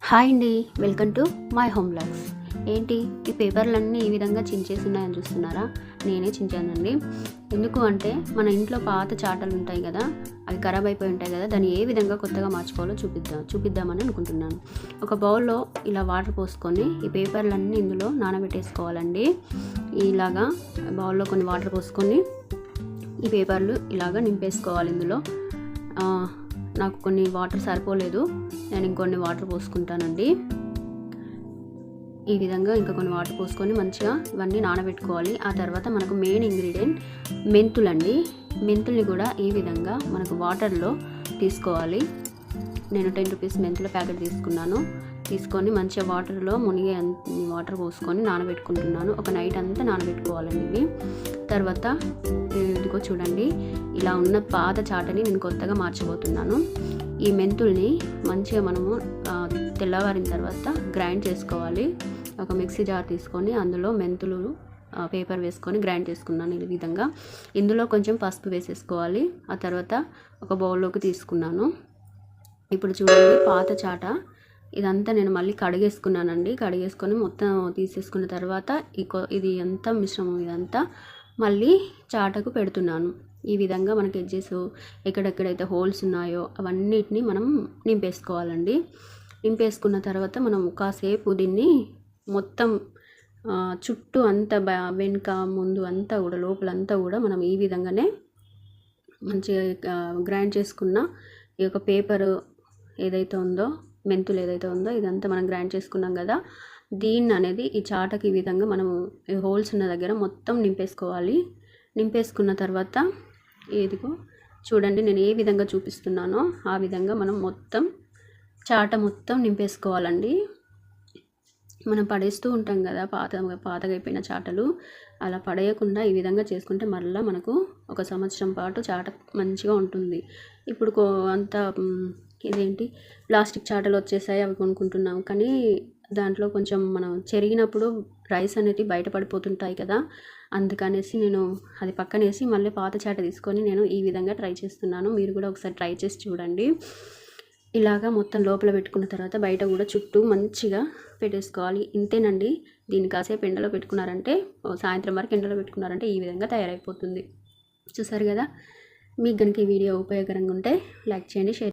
Hi అండి, welcome to my home blogs. ఏంటి ఈ పేపర్లన్నీ ఈ విధంగా చించేసి ఉన్నాయని చూస్తున్నారా? నేనే చించానండి. ఎందుకు అంటే మన ఇంట్లో పాత చాటలు ఉంటాయి కదా, అవి ఖరాబ్ అయిపోయి ఉంటాయి కదా, దాన్ని ఏ విధంగా కొత్తగా మార్చుకోవాలో చూపిద్దామని అనుకుంటున్నాను. ఒక బౌల్లో ఇలా వాటర్ పోసుకొని ఈ పేపర్లన్నీ ఇందులో నానబెట్టేసుకోవాలండి. ఇలాగా బౌల్లో కొన్ని వాటర్ పోసుకొని ఈ పేపర్లు ఇలాగా నింపేసుకోవాలి. ఇందులో నాకు కొన్ని వాటర్ సరిపోలేదు, నేను ఇంకొన్ని వాటర్ పోసుకుంటానండి. ఈ విధంగా ఇంకా కొన్ని వాటర్ పోసుకొని మంచిగా ఇవన్నీ నానబెట్టుకోవాలి. ఆ తర్వాత మనకు మెయిన్ ఇంగ్రీడియంట్ మెంతులండి. మెంతుల్ని కూడా ఈ విధంగా మనకు వాటర్లో తీసుకోవాలి. నేను 10 రూపీస్ మెంతుల ప్యాకెట్ తీసుకొని మంచిగా వాటర్లో మునిగే వాటర్ పోసుకొని నానబెట్టుకుంటున్నాను. ఒక నైట్ అంతా నానబెట్టుకోవాలండి ఇవి. తర్వాత ఇదిగో చూడండి, ఇలా ఉన్న పాత చాటని నేను కొత్తగా మార్చబోతున్నాను. ఈ మెంతుల్ని మంచిగా మనము తెల్లవారిన తర్వాత గ్రైండ్ చేసుకోవాలి. ఒక మిక్సీ జార్ తీసుకొని అందులో మెంతులు పేపర్ వేసుకొని గ్రైండ్ చేసుకున్నాను ఈ విధంగా. ఇందులో కొంచెం పసుపు వేసేసుకోవాలి. ఆ తర్వాత ఒక బౌల్లోకి తీసుకున్నాను. ఇప్పుడు చూడండి, పాత చాట ఇదంతా నేను మళ్ళీ కడిగేసుకొని మొత్తం తీసేసుకున్న తర్వాత ఇది అంతా మిశ్రమం ఇదంతా మళ్ళీ చాటకు పెడుతున్నాను. ఈ విధంగా మనకి ఎడ్జెస్ ఎక్కడెక్కడైతే హోల్స్ ఉన్నాయో అవన్నిటిని మనం నింపేసుకోవాలండి. నింపేసుకున్న తర్వాత మనం కాసేపు దీన్ని మొత్తం చుట్టూ అంతా వెనుక ముందు అంతా కూడా లోపలంతా కూడా మనం ఈ విధంగానే మంచిగా గ్రైండ్ చేసుకున్న ఈ యొక్క పేపర్ ఏదైతే ఉందో, మెంతులు ఏదైతే ఉందో ఇదంతా మనం గ్రైండ్ చేసుకున్నాం కదా, దీన్ని అనేది ఈ చాటకి ఈ విధంగా మనము హోల్స్ ఉన్న దగ్గర మొత్తం నింపేసుకోవాలి. నింపేసుకున్న తర్వాత ఇదిగో చూడండి, నేను ఏ విధంగా చూపిస్తున్నానో ఆ విధంగా మనం మొత్తం చాట మొత్తం నింపేసుకోవాలండి. మనం పడేస్తూ ఉంటాం కదా పాతగా అయిపోయిన చాటలు, అలా పడేయకుండా ఈ విధంగా చేసుకుంటే మళ్ళీ మనకు ఒక సంవత్సరం పాటు చాట మంచిగా ఉంటుంది. ఇప్పుడు అంతా ఇదేంటి ప్లాస్టిక్ చాటలు వచ్చేసాయి, అవి కొనుక్కుంటున్నాం. కానీ దాంట్లో కొంచెం మనం చెరిగినప్పుడు రైస్ అనేది బయటపడిపోతుంటాయి కదా, అందుకనేసి నేను అది పక్కనేసి మళ్ళీ పాత చాట తీసుకొని నేను ఈ విధంగా ట్రై చేస్తున్నాను. మీరు కూడా ఒకసారి ట్రై చేసి చూడండి. ఇలాగా మొత్తం లోపల పెట్టుకున్న తర్వాత బయట కూడా చుట్టూ మంచిగా పెట్టేసుకోవాలి. ఇంతేనండి. దీన్ని కాసేపు ఎండలో పెట్టుకున్నారంటే, సాయంత్రం వరకు ఎండలో పెట్టుకున్నారంటే ఈ విధంగా తయారైపోతుంది. చూసారు కదా. మీకు కనుక ఈ వీడియో ఉపయోగకరంగా ఉంటే లైక్ చేయండి, షేర్